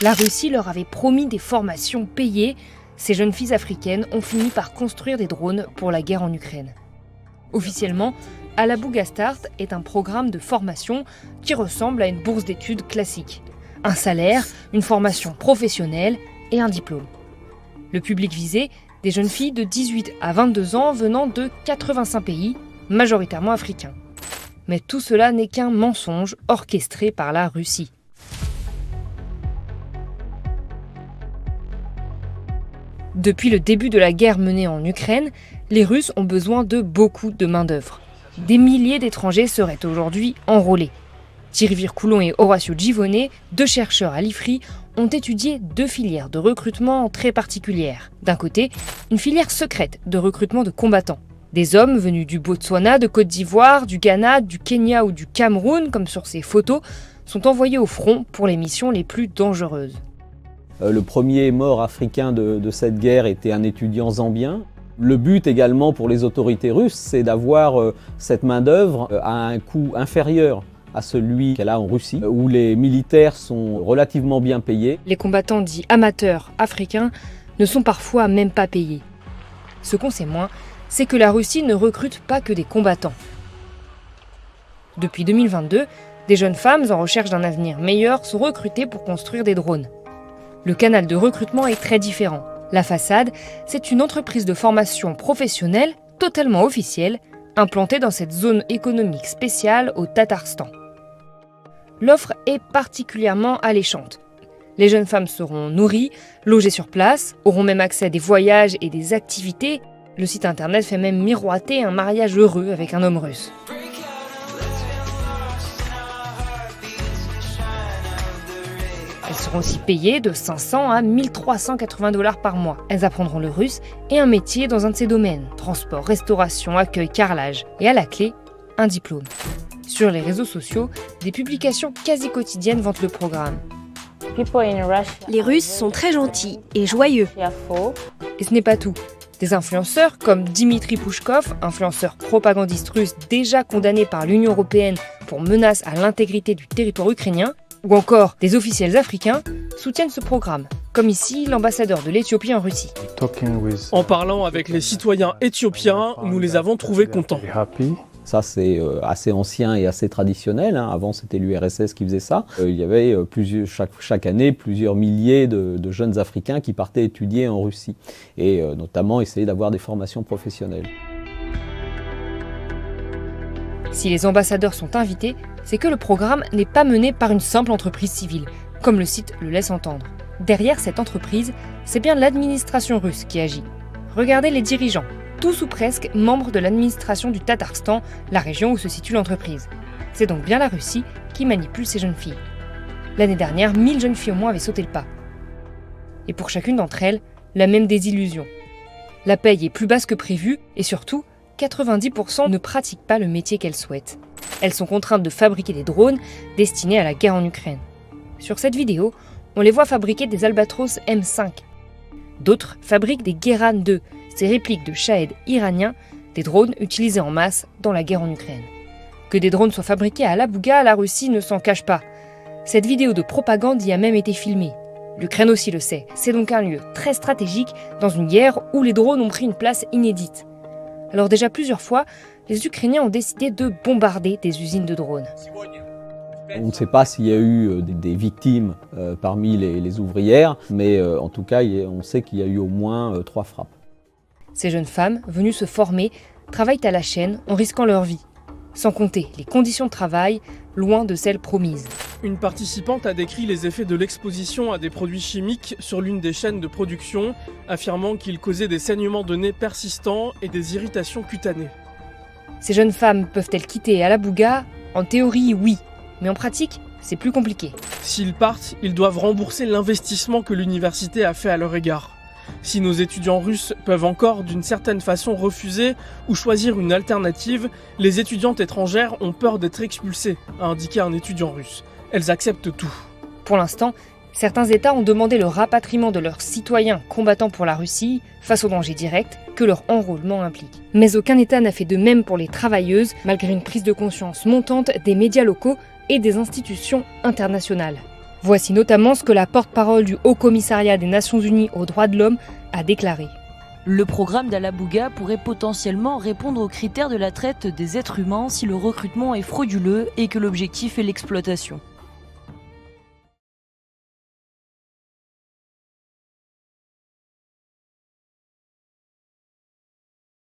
La Russie leur avait promis des formations payées. Ces jeunes filles africaines ont fini par construire des drones pour la guerre en Ukraine. Officiellement, Alabuga Start est un programme de formation qui ressemble à une bourse d'études classique. Un salaire, une formation professionnelle et un diplôme. Le public visé, des jeunes filles de 18 à 22 ans venant de 85 pays, majoritairement africains. Mais tout cela n'est qu'un mensonge orchestré par la Russie. Depuis le début de la guerre menée en Ukraine, les Russes ont besoin de beaucoup de main-d'œuvre. Des milliers d'étrangers seraient aujourd'hui enrôlés. Thierry Vircoulon et Horacio Givone, deux chercheurs à l'IFRI, ont étudié deux filières de recrutement très particulières. D'un côté, une filière secrète de recrutement de combattants. Des hommes venus du Botswana, de Côte d'Ivoire, du Ghana, du Kenya ou du Cameroun, comme sur ces photos, sont envoyés au front pour les missions les plus dangereuses. Le premier mort africain de cette guerre était un étudiant zambien. Le but également pour les autorités russes, c'est d'avoir cette main-d'œuvre à un coût inférieur à celui qu'elle a en Russie, où les militaires sont relativement bien payés. Les combattants dits amateurs africains ne sont parfois même pas payés. Ce qu'on sait moins, c'est que la Russie ne recrute pas que des combattants. Depuis 2022, des jeunes femmes en recherche d'un avenir meilleur sont recrutées pour construire des drones. Le canal de recrutement est très différent. La Façade, c'est une entreprise de formation professionnelle totalement officielle, implantée dans cette zone économique spéciale au Tatarstan. L'offre est particulièrement alléchante. Les jeunes femmes seront nourries, logées sur place, auront même accès à des voyages et des activités. Le site internet fait même miroiter un mariage heureux avec un homme russe. Elles seront aussi payées de 500 à 1380 $ par mois. Elles apprendront le russe et un métier dans un de ces domaines, transport, restauration, accueil, carrelage. Et à la clé, un diplôme. Sur les réseaux sociaux, des publications quasi quotidiennes vantent le programme. Les Russes sont très gentils et joyeux. Et ce n'est pas tout. Des influenceurs comme Dimitri Pouchkov, influenceur propagandiste russe déjà condamné par l'Union européenne pour menace à l'intégrité du territoire ukrainien, ou encore des officiels africains, soutiennent ce programme, comme ici l'ambassadeur de l'Éthiopie en Russie. En parlant avec les citoyens éthiopiens, nous les avons trouvés contents. Ça, c'est assez ancien et assez traditionnel. Avant, c'était l'URSS qui faisait ça. Il y avait chaque année plusieurs milliers de jeunes Africains qui partaient étudier en Russie et notamment essayer d'avoir des formations professionnelles. Si les ambassadeurs sont invités, c'est que le programme n'est pas mené par une simple entreprise civile, comme le site le laisse entendre. Derrière cette entreprise, c'est bien l'administration russe qui agit. Regardez les dirigeants, tous ou presque membres de l'administration du Tatarstan, la région où se situe l'entreprise. C'est donc bien la Russie qui manipule ces jeunes filles. L'année dernière, 1000 jeunes filles au moins avaient sauté le pas. Et pour chacune d'entre elles, la même désillusion. La paye est plus basse que prévu et surtout, 90% ne pratiquent pas le métier qu'elles souhaitent. Elles sont contraintes de fabriquer des drones destinés à la guerre en Ukraine. Sur cette vidéo, on les voit fabriquer des Albatros M5. D'autres fabriquent des Guéran 2, ces répliques de Shahed iraniens, des drones utilisés en masse dans la guerre en Ukraine. Que des drones soient fabriqués à Alabuga, la Russie ne s'en cache pas. Cette vidéo de propagande y a même été filmée. L'Ukraine aussi le sait. C'est donc un lieu très stratégique dans une guerre où les drones ont pris une place inédite. Alors déjà plusieurs fois, les Ukrainiens ont décidé de bombarder des usines de drones. On ne sait pas s'il y a eu des victimes parmi les ouvrières, mais en tout cas, on sait qu'il y a eu au moins 3 frappes. Ces jeunes femmes, venues se former, travaillent à la chaîne en risquant leur vie. Sans compter les conditions de travail, loin de celles promises. Une participante a décrit les effets de l'exposition à des produits chimiques sur l'une des chaînes de production, affirmant qu'ils causaient des saignements de nez persistants et des irritations cutanées. Ces jeunes femmes peuvent-elles quitter Alabuga? En théorie, oui. Mais en pratique, c'est plus compliqué. S'ils partent, ils doivent rembourser l'investissement que l'université a fait à leur égard. Si nos étudiants russes peuvent encore d'une certaine façon refuser ou choisir une alternative, les étudiantes étrangères ont peur d'être expulsées, a indiqué un étudiant russe. Elles acceptent tout. Pour l'instant, certains États ont demandé le rapatriement de leurs citoyens combattant pour la Russie face au danger direct que leur enrôlement implique. Mais aucun État n'a fait de même pour les travailleuses, malgré une prise de conscience montante des médias locaux et des institutions internationales. Voici notamment ce que la porte-parole du Haut Commissariat des Nations Unies aux droits de l'homme a déclaré. Le programme d'Ala-Bouga pourrait potentiellement répondre aux critères de la traite des êtres humains si le recrutement est frauduleux et que l'objectif est l'exploitation.